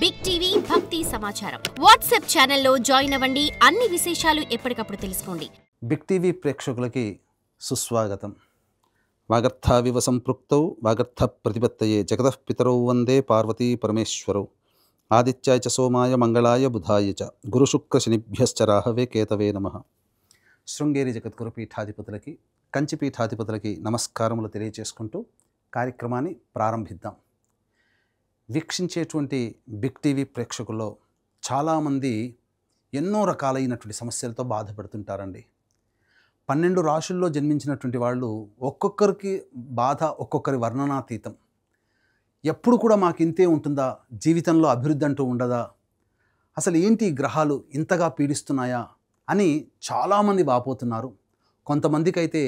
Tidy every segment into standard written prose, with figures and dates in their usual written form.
Big TV భక్తి సమాచారం WhatsApp ఛానల్లో జాయిన్ అవ్వండి. అన్ని విశేషాలు ఎప్పటికప్పుడు తెలుసుకోండి. బిగ్ టీవీ ప్రేక్షకులకి సుస్వాగతం. వాగర్థావివ సంపృక్తౌ వాగర్థ ప్రతిపత్తయే జగతః పితరౌ వందే పార్వతీ పరమేశ్వరౌ. ఆదిత్యాయ చ సోమాయ మంగళాయ బుధాయ చ గురుశుక్ర శనిభ్యశ్చ రాహవే కేతవే నమః. శృంగేరి జగద్గురు పీఠాధిపతులకి, కంచి పీఠాధిపతులకి నమస్కారములు తెలియజేసుకుంటూ కార్యక్రమాన్ని ప్రారంభిద్దాం. వీక్షించేటువంటి బిగ్ టీవీ ప్రేక్షకుల్లో చాలామంది ఎన్నో రకాలైనటువంటి సమస్యలతో బాధపడుతుంటారండి. 12 రాశుల్లో జన్మించినటువంటి వాళ్ళు ఒక్కొక్కరికి బాధ ఒక్కొక్కరి వర్ణనాతీతం. ఎప్పుడు కూడా మాకు ఇంతే ఉంటుందా, జీవితంలో అభివృద్ధి అంటూ ఉండదా, అసలు ఏంటి గ్రహాలు ఇంతగా పీడిస్తున్నాయా అని చాలామంది వాపోతున్నారు. కొంతమందికి అయితే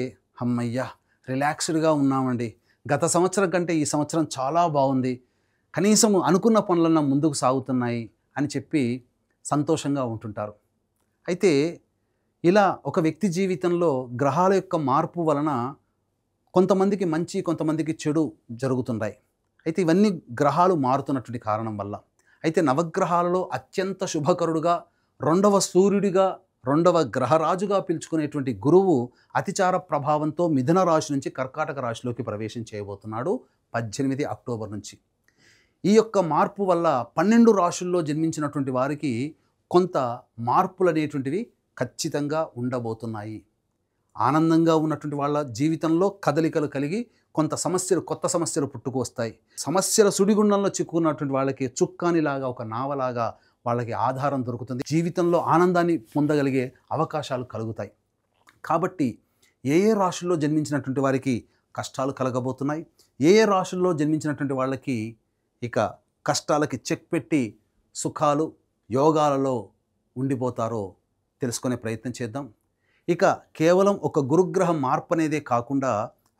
అమ్మయ్యా రిలాక్స్డ్గా ఉన్నామండి, గత సంవత్సరం కంటే ఈ సంవత్సరం చాలా బాగుంది, కనీసం అనుకున్న పనులన్నా ముందుకు సాగుతున్నాయి అని చెప్పి సంతోషంగా ఉంటుంటారు. అయితే ఇలా ఒక వ్యక్తి జీవితంలో గ్రహాల యొక్క మార్పు వలన కొంతమందికి మంచి, కొంతమందికి చెడు జరుగుతున్నాయి. అయితే ఇవన్నీ గ్రహాలు మారుతున్నటువంటి కారణం వల్ల. అయితే నవగ్రహాలలో అత్యంత శుభకరుడుగా, రెండవ సూర్యుడిగా, రెండవ గ్రహరాజుగా పిలుచుకునేటువంటి గురువు అతిచార ప్రభావంతో మిథున రాశి నుంచి కర్కాటక రాశిలోకి ప్రవేశం చేయబోతున్నాడు 18 అక్టోబర్ నుంచి. ఈ యొక్క మార్పు వల్ల 12 రాశుల్లో జన్మించినటువంటి వారికి కొంత మార్పులు అనేటువంటివి ఖచ్చితంగా ఉండబోతున్నాయి. ఆనందంగా ఉన్నటువంటి వాళ్ళ జీవితంలో కదలికలు కలిగి కొంత సమస్యలు, కొత్త సమస్యలు పుట్టుకు వస్తాయి. సమస్యల సుడిగుండంలో చిక్కుకున్నటువంటి వాళ్ళకి చుక్కానిలాగా, ఒక నావలాగా వాళ్ళకి ఆధారం దొరుకుతుంది. జీవితంలో ఆనందాన్ని పొందగలిగే అవకాశాలు కలుగుతాయి. కాబట్టి ఏ ఏ రాశుల్లో జన్మించినటువంటి వారికి కష్టాలు కలగబోతున్నాయి, ఏ ఏ రాశుల్లో జన్మించినటువంటి వాళ్ళకి ఇక కష్టాలకి చెక్ పెట్టి సుఖాలు యోగాలలో ఉండిపోతారో తెలుసుకునే ప్రయత్నం చేద్దాం. ఇక కేవలం ఒక గురుగ్రహ మార్పు అనేదే కాకుండా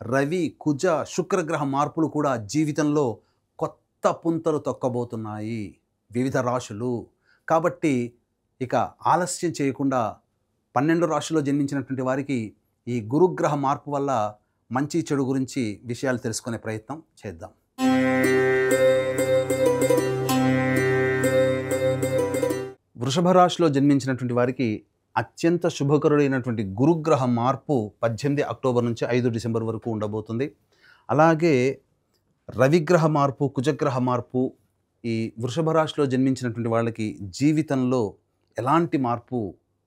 రవి, కుజ, శుక్రగ్రహ మార్పులు కూడా జీవితంలో కొత్త పుంతలు తొక్కబోతున్నాయి వివిధ రాశులు. కాబట్టి ఇక ఆలస్యం చేయకుండా 12 రాశుల్లో జన్మించినటువంటి వారికి ఈ గురుగ్రహ మార్పు వల్ల మంచి చెడు గురించి విషయాలు తెలుసుకునే ప్రయత్నం చేద్దాం. వృషభ రాశిలో జన్మించినటువంటి వారికి అత్యంత శుభకరుడైనటువంటి గురుగ్రహ మార్పు 18 అక్టోబర్ నుంచి 5 డిసెంబర్ వరకు ఉండబోతుంది. అలాగే రవిగ్రహ మార్పు, కుజగ్రహ మార్పు ఈ వృషభ రాశిలో జన్మించినటువంటి వాళ్ళకి జీవితంలో ఎలాంటి మార్పు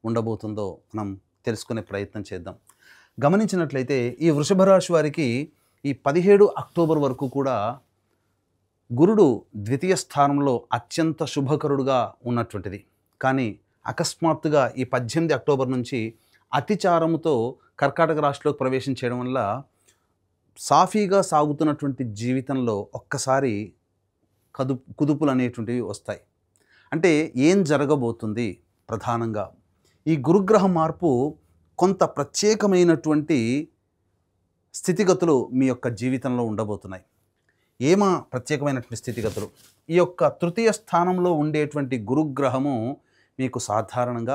ఉండబోతుందో మనం తెలుసుకునే ప్రయత్నం చేద్దాం. గమనించినట్లయితే ఈ వృషభ రాశి వారికి ఈ 17 అక్టోబర్ వరకు కూడా గురుడు ద్వితీయ స్థానంలో అత్యంత శుభకరుడుగా ఉన్నటువంటిది. కానీ అకస్మాత్తుగా ఈ 18 అక్టోబర్ నుంచి అతిచారముతో కర్కాటక రాశిలోకి ప్రవేశం చేయడం వల్ల సాఫీగా సాగుతున్నటువంటి జీవితంలో ఒక్కసారి కుదుపులు అనేటువంటివి వస్తాయి. అంటే ఏం జరగబోతుంది? ప్రధానంగా ఈ గురుగ్రహ మార్పు కొంత ప్రత్యేకమైనటువంటి స్థితిగతులు మీ యొక్క జీవితంలో ఉండబోతున్నాయి. ఏమా ప్రత్యేకమైనటువంటి స్థితిగతులు? ఈ యొక్క తృతీయ స్థానంలో ఉండేటువంటి గురుగ్రహము మీకు సాధారణంగా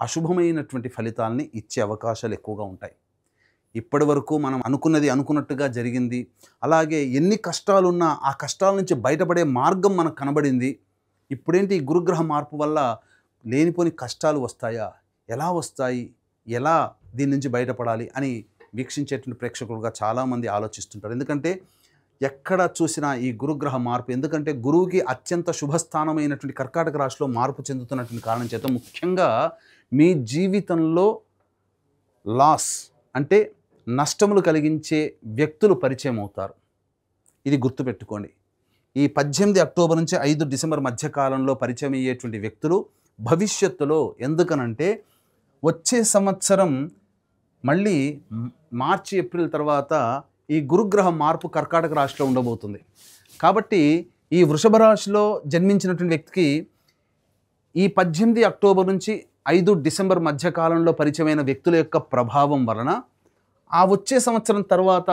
అశుభమైనటువంటి ఫలితాలని ఇచ్చే అవకాశాలు ఎక్కువగా ఉంటాయి. ఇప్పటి వరకు మనం అనుకున్నట్టుగా జరిగింది, అలాగే ఎన్ని కష్టాలున్నా ఆ కష్టాల నుంచి బయటపడే మార్గం మనకు కనబడింది. ఇప్పుడేంటి ఈ గురుగ్రహ మార్పు వల్ల లేనిపోని కష్టాలు వస్తాయా, ఎలా వస్తాయి, ఎలా దీని నుంచి బయటపడాలి అని వీక్షించేటువంటి ప్రేక్షకులుగా చాలామంది ఆలోచిస్తుంటారు. ఎందుకంటే ఎక్కడ చూసినా ఈ గురుగ్రహ మార్పు, ఎందుకంటే గురువుకి అత్యంత శుభస్థానమైనటువంటి కర్కాటక రాశిలో మార్పు చెందుతున్నటువంటి కారణం చేత ముఖ్యంగా మీ జీవితంలో లాస్ అంటే నష్టములు కలిగించే వ్యక్తులు పరిచయం అవుతారు. ఇది గుర్తుపెట్టుకోండి. ఈ 18 అక్టోబర్ నుంచి 5 డిసెంబర్ మధ్యకాలంలో పరిచయం అయ్యేటువంటి వ్యక్తులు భవిష్యత్తులో, ఎందుకనంటే వచ్చే సంవత్సరం మళ్ళీ మార్చి, ఏప్రిల్ తర్వాత ఈ గురుగ్రహ మార్పు కర్కాటక రాశిలో ఉండబోతుంది. కాబట్టి ఈ వృషభ రాశిలో జన్మించినటువంటి వ్యక్తికి ఈ 18 అక్టోబర్ నుంచి 5 డిసెంబర్ మధ్యకాలంలో పరిచయమైన వ్యక్తుల యొక్క ప్రభావం వలన ఆ వచ్చే సంవత్సరం తర్వాత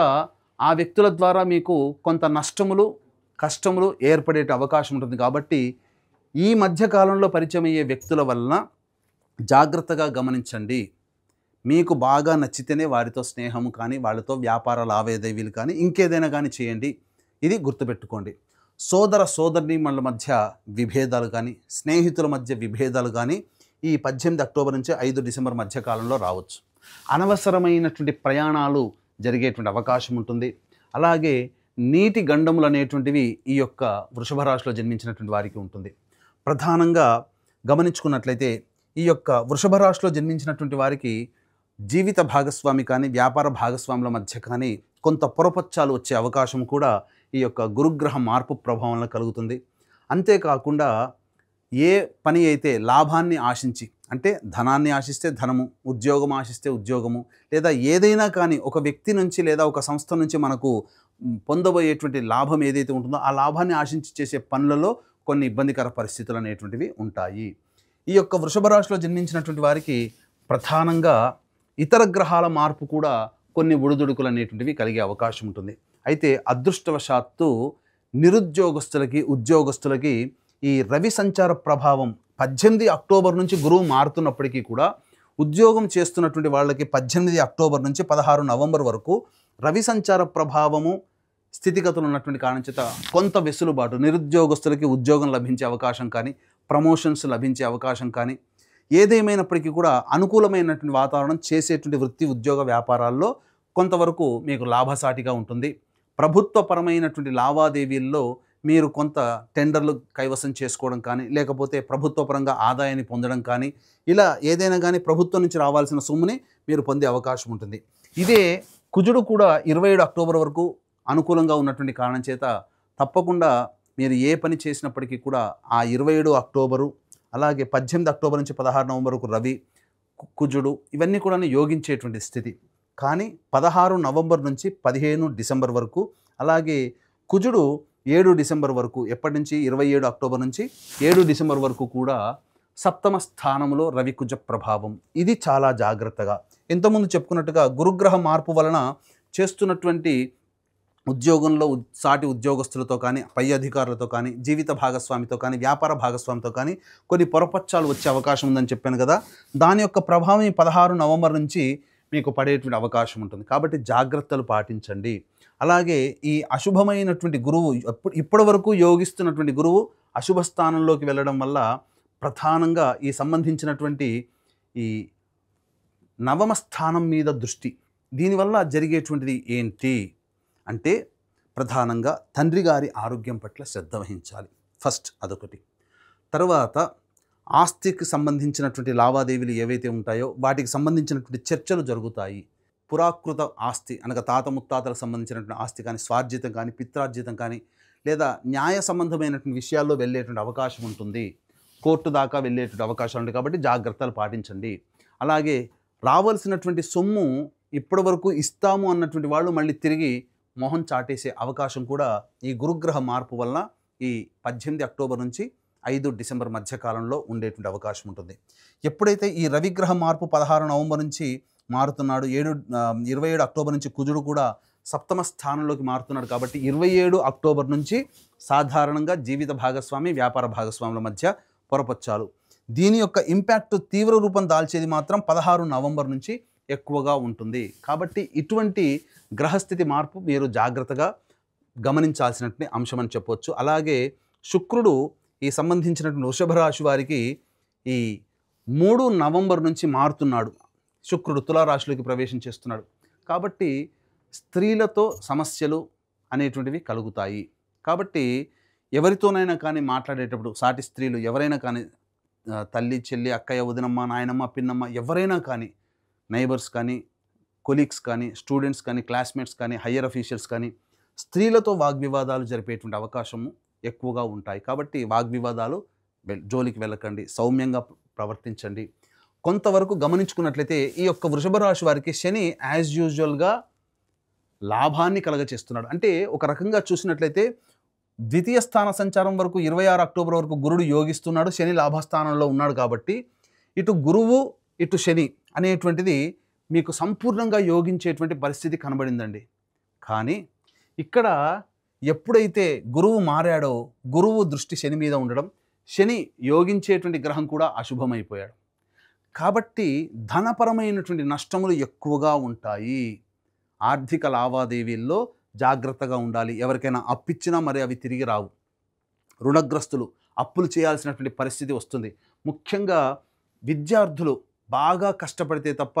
ఆ వ్యక్తుల ద్వారా మీకు కొంత నష్టములు, కష్టములు ఏర్పడే అవకాశం ఉంటుంది. కాబట్టి ఈ మధ్యకాలంలో పరిచయం అయ్యే వ్యక్తుల వలన జాగ్రత్తగా గమనించండి. మీకు బాగా నచ్చితేనే వారితో స్నేహము కానీ, వాళ్ళతో వ్యాపార లావాదేవీలు కానీ, ఇంకేదైనా కానీ చేయండి. ఇది గుర్తుపెట్టుకోండి. సోదర సోదరీమణుల మధ్య విభేదాలు కానీ, స్నేహితుల మధ్య విభేదాలు కానీ ఈ 18 అక్టోబర్ నుంచి 5 డిసెంబర్ మధ్య కాలంలో రావచ్చు. అనవసరమైనటువంటి ప్రయాణాలు జరిగేటువంటి అవకాశం ఉంటుంది. అలాగే నీటి గండములు అనేటువంటివి ఈ యొక్క వృషభ రాశిలో జన్మించినటువంటి వారికి ఉంటుంది. ప్రధానంగా గమనించుకున్నట్లయితే ఈ యొక్క వృషభ రాశిలో జన్మించినటువంటి వారికి జీవిత భాగస్వామి కానీ, వ్యాపార భాగస్వాముల మధ్య కానీ కొంత పొరపచ్చాలు వచ్చే అవకాశం కూడా ఈ యొక్క గురుగ్రహ మార్పు ప్రభావంలో కలుగుతుంది. అంతేకాకుండా ఏ పని అయితే లాభాన్ని ఆశించి, అంటే ధనాన్ని ఆశిస్తే ధనము, ఉద్యోగం ఆశిస్తే ఉద్యోగము, లేదా ఏదైనా కానీ ఒక వ్యక్తి నుంచి లేదా ఒక సంస్థ నుంచి మనకు పొందబోయేటువంటి లాభం ఏదైతే ఉంటుందో ఆ లాభాన్ని ఆశించి చేసే పనులలో కొన్ని ఇబ్బందికర పరిస్థితులు అనేటువంటివి ఉంటాయి. ఈ యొక్క వృషభ రాశిలో జన్మించినటువంటి వారికి ప్రధానంగా ఇతర గ్రహాల మార్పు కూడా కొన్ని ఒడిదుడుకులు అనేటువంటివి కలిగే అవకాశం ఉంటుంది. అయితే అదృష్టవశాత్తు నిరుద్యోగస్తులకి, ఉద్యోగస్తులకి ఈ రవి సంచార ప్రభావం 18 అక్టోబర్ నుంచి గురువు మారుతున్నప్పటికీ కూడా ఉద్యోగం చేస్తున్నటువంటి వాళ్ళకి 18 అక్టోబర్ నుంచి 16 నవంబర్ వరకు రవి సంచార ప్రభావము స్థితిగతులు ఉన్నటువంటి కారణం చేత కొంత వెసులుబాటు, నిరుద్యోగస్తులకి ఉద్యోగం లభించే అవకాశం కానీ, ప్రమోషన్స్ లభించే అవకాశం కానీ, ఏదేమైనప్పటికీ కూడా అనుకూలమైనటువంటి వాతావరణం చేసేటువంటి వృత్తి, ఉద్యోగ వ్యాపారాల్లో కొంతవరకు మీకు లాభసాటిగా ఉంటుంది. ప్రభుత్వపరమైనటువంటి లావాదేవీల్లో మీరు కొంత టెండర్లు కైవసం చేసుకోవడం కానీ, లేకపోతే ప్రభుత్వపరంగా ఆదాయాన్ని పొందడం కానీ, ఇలా ఏదైనా కానీ ప్రభుత్వం నుంచి రావాల్సిన సొమ్ముని మీరు పొందే అవకాశం ఉంటుంది. ఇదే కుజుడు కూడా 27 అక్టోబర్ వరకు అనుకూలంగా ఉన్నటువంటి కారణం చేత తప్పకుండా మీరు ఏ పని చేసినప్పటికీ కూడా ఆ 27 అక్టోబరు, అలాగే 18 అక్టోబర్ నుంచి 16 నవంబర్ వరకు రవి, కుజుడు ఇవన్నీ కూడా యోగించేటువంటి స్థితి. కానీ 16 నవంబర్ నుంచి 15 డిసెంబర్ వరకు, అలాగే కుజుడు 7 డిసెంబర్ వరకు, ఎప్పటి నుంచి 27 అక్టోబర్ నుంచి 7 డిసెంబర్ వరకు కూడా సప్తమ స్థానంలో రవి కుజ ప్రభావం. ఇది చాలా జాగ్రత్తగా, ఇంతకుముందు చెప్పుకున్నట్టుగా గురుగ్రహ మార్పు వలన చేస్తున్నటువంటి ఉద్యోగంలో సాటి ఉద్యోగస్తులతో కానీ, పై అధికారులతో కానీ, జీవిత భాగస్వామితో కానీ, వ్యాపార భాగస్వామితో కానీ కొన్ని పొరపచ్చాలు వచ్చే అవకాశం ఉందని చెప్పాను కదా. దాని యొక్క ప్రభావం 16 నవంబర్ నుంచి మీకు పడేటువంటి అవకాశం ఉంటుంది. కాబట్టి జాగ్రత్తలు పాటించండి. అలాగే ఈ అశుభమైనటువంటి గురువు, ఇప్పటి వరకు యోగిస్తున్నటువంటి గురువు అశుభ స్థానంలోకి వెళ్ళడం వల్ల ప్రధానంగా ఈ సంబంధించినటువంటి ఈ నవమ స్థానం మీద దృష్టి, దీనివల్ల జరిగేటువంటిది ఏంటి అంటే ప్రధానంగా తండ్రి గారి ఆరోగ్యం పట్ల శ్రద్ధ వహించాలి. ఫస్ట్ అదొకటి. తర్వాత ఆస్తికి సంబంధించినటువంటి లావాదేవీలు ఏవైతే ఉంటాయో వాటికి సంబంధించినటువంటి చర్చలు జరుగుతాయి. పురాకృత ఆస్తి అనగా తాత ముత్తాతలకు సంబంధించినటువంటి ఆస్తి కానీ, స్వార్జితం కానీ, పిత్రార్జితం కానీ, లేదా న్యాయ సంబంధమైనటువంటి విషయాల్లో వెళ్ళేటువంటి అవకాశం ఉంటుంది. కోర్టు దాకా వెళ్ళేటువంటి అవకాశాలు ఉంటాయి. కాబట్టి జాగ్రత్తలు పాటించండి. అలాగే రావాల్సినటువంటి సొమ్ము ఇప్పటి వరకు ఇస్తాము అన్నటువంటి వాళ్ళు మళ్ళీ తిరిగి మొహం చాటేసే అవకాశం కూడా ఈ గురుగ్రహ మార్పు వలన ఈ 18 అక్టోబర్ నుంచి 5 డిసెంబర్ మధ్యకాలంలో ఉండేటువంటి అవకాశం ఉంటుంది. ఎప్పుడైతే ఈ రవిగ్రహ మార్పు 16 నవంబర్ నుంచి మారుతున్నాడు, 27 అక్టోబర్ నుంచి కుజుడు కూడా సప్తమ స్థానంలోకి మారుతున్నాడు. కాబట్టి 27 అక్టోబర్ నుంచి సాధారణంగా జీవిత భాగస్వామి, వ్యాపార భాగస్వాముల మధ్య పొరపచ్చాలు. దీని యొక్క ఇంపాక్ట్ తీవ్ర రూపం దాల్చేది మాత్రం 16 నవంబర్ నుంచి ఎక్కువగా ఉంటుంది. కాబట్టి ఇటువంటి గ్రహస్థితి మార్పు మీరు జాగ్రత్తగా గమనించాల్సినటువంటి అంశం అని చెప్పవచ్చు. అలాగే శుక్రుడు ఈ సంబంధించినటువంటి వృషభ రాశి వారికి ఈ 3 నవంబర్ నుంచి మారుతున్నాడు. శుక్రుడు తులారాశిలోకి ప్రవేశం చేస్తున్నాడు. కాబట్టి స్త్రీలతో సమస్యలు అనేటువంటివి కలుగుతాయి. కాబట్టి ఎవరితోనైనా కానీ మాట్లాడేటప్పుడు సాటి స్త్రీలు ఎవరైనా కానీ, తల్లి, చెల్లి, అక్కయ్య, వదినమ్మ, నాయనమ్మ, పిన్నమ్మ, ఎవరైనా కానీ, నైబర్స్ కానీ, కొలీగ్స్ కానీ, స్టూడెంట్స్ కానీ, క్లాస్మేట్స్ కానీ, హయ్యర్ అఫీషియల్స్ కానీ, స్త్రీలతో వాగ్వివాదాలు జరిపేటువంటి అవకాశము ఎక్కువగా ఉంటాయి. కాబట్టి వాగ్వివాదాలు జోలికి వెళ్ళకండి, సౌమ్యంగా ప్రవర్తించండి. కొంతవరకు గమనించుకున్నట్లయితే ఈ యొక్క వృషభ రాశి వారికి శని యాజ్ యూజువల్గా లాభాన్ని కలగచేస్తున్నాడు. అంటే ఒక రకంగా చూసినట్లయితే ద్వితీయ స్థాన సంచారం వరకు 26 అక్టోబర్ వరకు గురుడు యోగిస్తున్నాడు, శని లాభస్థానంలో ఉన్నాడు. కాబట్టి ఇటు గురువు ఇటు శని అనేటువంటిది మీకు సంపూర్ణంగా యోగించేటువంటి పరిస్థితి కనబడిందండి. కానీ ఇక్కడ ఎప్పుడైతే గురువు మారాడో, గురువు దృష్టి శని మీద ఉండడం, శని యోగించేటువంటి గ్రహం కూడా అశుభమైపోయాడు. కాబట్టి ధనపరమైనటువంటి నష్టములు ఎక్కువగా ఉంటాయి. ఆర్థిక లావాదేవీల్లో జాగ్రత్తగా ఉండాలి. ఎవరికైనా అప్పిచ్చినా మరి అవి తిరిగి రావు. రుణగ్రస్తులు, అప్పులు చేయాల్సినటువంటి పరిస్థితి వస్తుంది. ముఖ్యంగా విద్యార్థులు బాగా కష్టపడితే తప్ప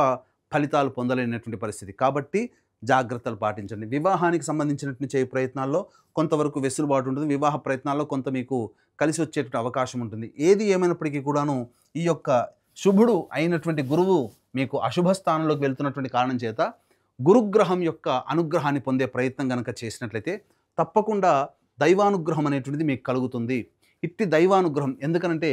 ఫలితాలు పొందలేనటువంటి పరిస్థితి. కాబట్టి జాగ్రత్తలు పాటించండి. వివాహానికి సంబంధించినటువంటి చేయ ప్రయత్నాల్లో కొంతవరకు వెసులుబాటు ఉంటుంది. వివాహ ప్రయత్నాల్లో కొంత మీకు కలిసి వచ్చేటువంటి అవకాశం ఉంటుంది. ఏది ఏమైనప్పటికీ కూడాను ఈ యొక్క శుభుడు అయినటువంటి గురువు మీకు అశుభ స్థానంలోకి వెళ్తున్నటువంటి కారణం చేత గురుగ్రహం యొక్క అనుగ్రహాన్ని పొందే ప్రయత్నం కనుక చేసినట్లయితే తప్పకుండా దైవానుగ్రహం అనేటువంటిది మీకు కలుగుతుంది. ఇట్టి దైవానుగ్రహం ఎందుకనంటే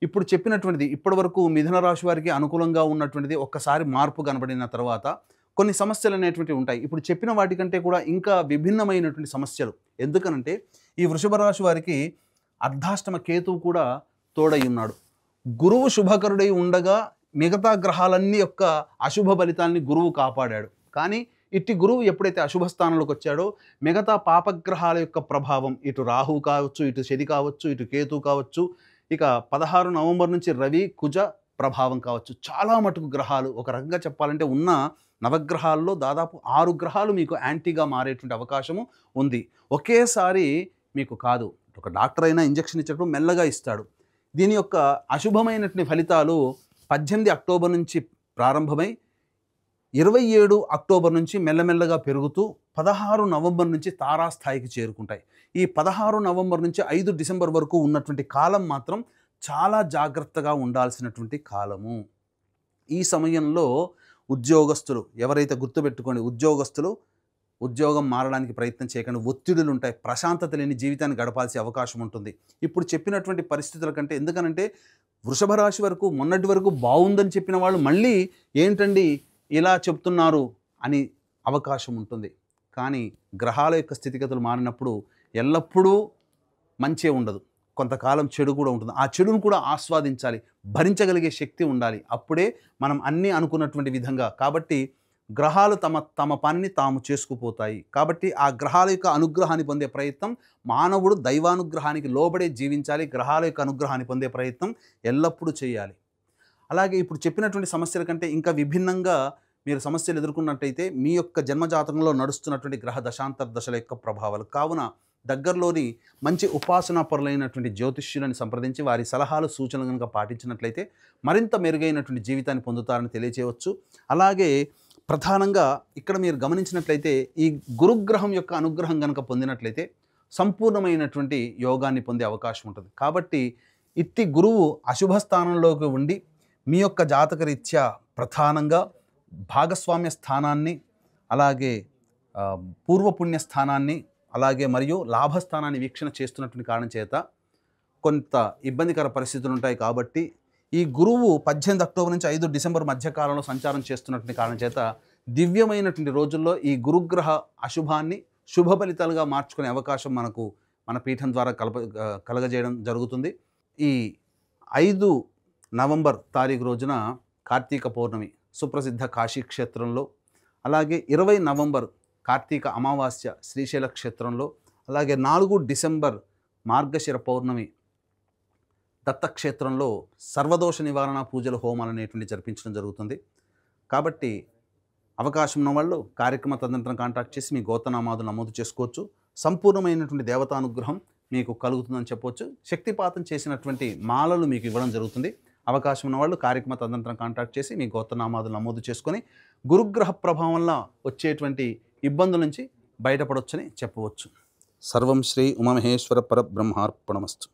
ఇప్పుడు చెప్పినటువంటిది ఇప్పటి వరకు మిథున రాశి వారికి అనుకూలంగా ఉన్నటువంటిది ఒక్కసారి మార్పు కనబడిన తర్వాత కొన్ని సమస్యలు అనేటువంటివి ఉంటాయి. ఇప్పుడు చెప్పిన వాటికంటే కూడా ఇంకా విభిన్నమైనటువంటి సమస్యలు. ఎందుకనంటే ఈ వృషభ రాశి వారికి అర్ధాష్టమ కేతువు కూడా తోడై ఉన్నాడు. గురువు శుభకరుడై ఉండగా మిగతా గ్రహాలన్నీ యొక్క అశుభ ఫలితాన్ని గురువు కాపాడాడు. కానీ ఇట్టి గురువు ఎప్పుడైతే అశుభ స్థానంలోకి వచ్చాడో మిగతా పాపగ్రహాల యొక్క ప్రభావం ఇటు రాహు కావచ్చు, ఇటు శని కావచ్చు, ఇటు కేతు కావచ్చు, ఇక 16 నవంబర్ నుంచి రవి కుజ ప్రభావం కావచ్చు, చాలా మటుకు గ్రహాలు ఒక రకంగా చెప్పాలంటే ఉన్న నవగ్రహాల్లో దాదాపు 6 గ్రహాలు మీకు యాంటీగా మారేటువంటి అవకాశము ఉంది. ఒకేసారి మీకు కాదు, ఒక డాక్టర్ అయినా ఇంజెక్షన్ ఇచ్చేటప్పుడు మెల్లగా ఇస్తాడు. దీని యొక్క అశుభమైనటువంటి ఫలితాలు 18 అక్టోబర్ నుంచి ప్రారంభమై 27 అక్టోబర్ నుంచి మెల్లమెల్లగా పెరుగుతూ 16 నవంబర్ నుంచి తారాస్థాయికి చేరుకుంటాయి. ఈ 16 నవంబర్ నుంచి 5 డిసెంబర్ వరకు ఉన్నటువంటి కాలం మాత్రం చాలా జాగ్రత్తగా ఉండాల్సినటువంటి కాలము. ఈ సమయంలో ఉద్యోగస్తులు ఎవరైతే గుర్తుపెట్టుకోండి, ఉద్యోగం మారడానికి ప్రయత్నం చేయకండి. ఒత్తిడులు ఉంటాయి, ప్రశాంతత లేని జీవితాన్ని గడపాల్సిన అవకాశం ఉంటుంది. ఇప్పుడు చెప్పినటువంటి పరిస్థితుల కంటే ఎందుకనంటే వృషభ రాశి వరకు మొన్నటి వరకు బాగుందని చెప్పిన వాళ్ళు మళ్ళీ ఏంటండి ఇలా చెప్తున్నారు అని అవకాశం ఉంటుంది. కానీ గ్రహాల యొక్క స్థితిగతులు మారినప్పుడు ఎల్లప్పుడూ మంచే ఉండదు, కొంతకాలం చెడు కూడా ఉంటుంది. ఆ చెడును కూడా ఆస్వాదించాలి, భరించగలిగే శక్తి ఉండాలి. అప్పుడే మనం అన్నీ అనుకున్నటువంటి విధంగా. కాబట్టి గ్రహాలు తమ పనిని తాము చేసుకుపోతాయి. కాబట్టి ఆ గ్రహాల యొక్క అనుగ్రహాన్ని పొందే ప్రయత్నం మానవుడు దైవానుగ్రహానికి లోబడే జీవించాలి. గ్రహాల యొక్క అనుగ్రహాన్ని పొందే ప్రయత్నం ఎల్లప్పుడూ చేయాలి. అలాగే ఇప్పుడు చెప్పినటువంటి సమస్యల కంటే ఇంకా విభిన్నంగా మీరు సమస్యలు ఎదుర్కొన్నట్టయితే మీ యొక్క జన్మజాతకంలో నడుస్తున్నటువంటి గ్రహ దశాంతర దశల యొక్క ప్రభావాలు. కావున దగ్గరలోని మంచి ఉపాసనా పరులైనటువంటి జ్యోతిష్యులను సంప్రదించి వారి సలహాలు సూచనలు కనుక పాటించినట్లయితే మరింత మెరుగైనటువంటి జీవితాన్ని పొందుతారని తెలియచేయవచ్చు. అలాగే ప్రధానంగా ఇక్కడ మీరు గమనించినట్లయితే ఈ గురుగ్రహం యొక్క అనుగ్రహం కనుక పొందినట్లయితే సంపూర్ణమైనటువంటి యోగాన్ని పొందే అవకాశం ఉంటుంది. కాబట్టి ఇట్టి గురువు అశుభ స్థానంలోకి ఉండి మీ యొక్క జాతకరీత్యా ప్రధానంగా భాగస్వామ్య స్థానాన్ని, అలాగే పూర్వపుణ్య స్థానాన్ని, అలాగే మరియు లాభస్థానాన్ని వీక్షణ చేస్తున్నటువంటి కారణం చేత కొంత ఇబ్బందికర పరిస్థితులు ఉంటాయి. కాబట్టి ఈ గురువు 18 అక్టోబర్ నుంచి 5 డిసెంబర్ మధ్యకాలంలో సంచారం చేస్తున్నటువంటి కారణం చేత దివ్యమైనటువంటి రోజుల్లో ఈ గురుగ్రహ అశుభాన్ని శుభ ఫలితాలుగా మార్చుకునే అవకాశం మనకు మన పీఠం ద్వారా కలగజేయడం జరుగుతుంది. ఈ 5 నవంబర్ తారీఖు రోజున కార్తీక పౌర్ణమి సుప్రసిద్ధ కాశీ క్షేత్రంలో, అలాగే 20 నవంబర్ కార్తీక అమావాస్య శ్రీశైల క్షేత్రంలో, అలాగే 4 డిసెంబర్ మార్గశిర పౌర్ణమి దత్తక్షేత్రంలో సర్వదోష నివారణ పూజల హోమాలు అనేటువంటి జరిపించడం జరుగుతుంది. కాబట్టి అవకాశం ఉన్న వాళ్ళు కార్యక్రమ తదనంతరం కాంటాక్ట్ చేసి మీ గోత్రనామాలు నమోదు చేసుకోవచ్చు. సంపూర్ణమైనటువంటి దేవతానుగ్రహం మీకు కలుగుతుందని చెప్పవచ్చు. శక్తిపాతం చేసినటువంటి మాలలు మీకు ఇవ్వడం జరుగుతుంది. అవకాశం ఉన్న వాళ్ళు కార్యక్రమ తదనంతరం కాంటాక్ట్ చేసి మీ గోత్రనామాలు నమోదు చేసుకొని గురుగ్రహ ప్రభావం వల్ల వచ్చేటువంటి ఇబ్బందుల నుంచి బయటపడవచ్చని చెప్పవచ్చు. సర్వం Shri Umamaheshwara పరబ్రహ్మార్పణమస్తు.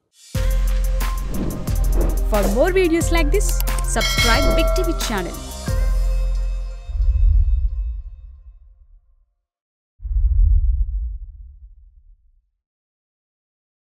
For more videos like this, subscribe Big TV channel.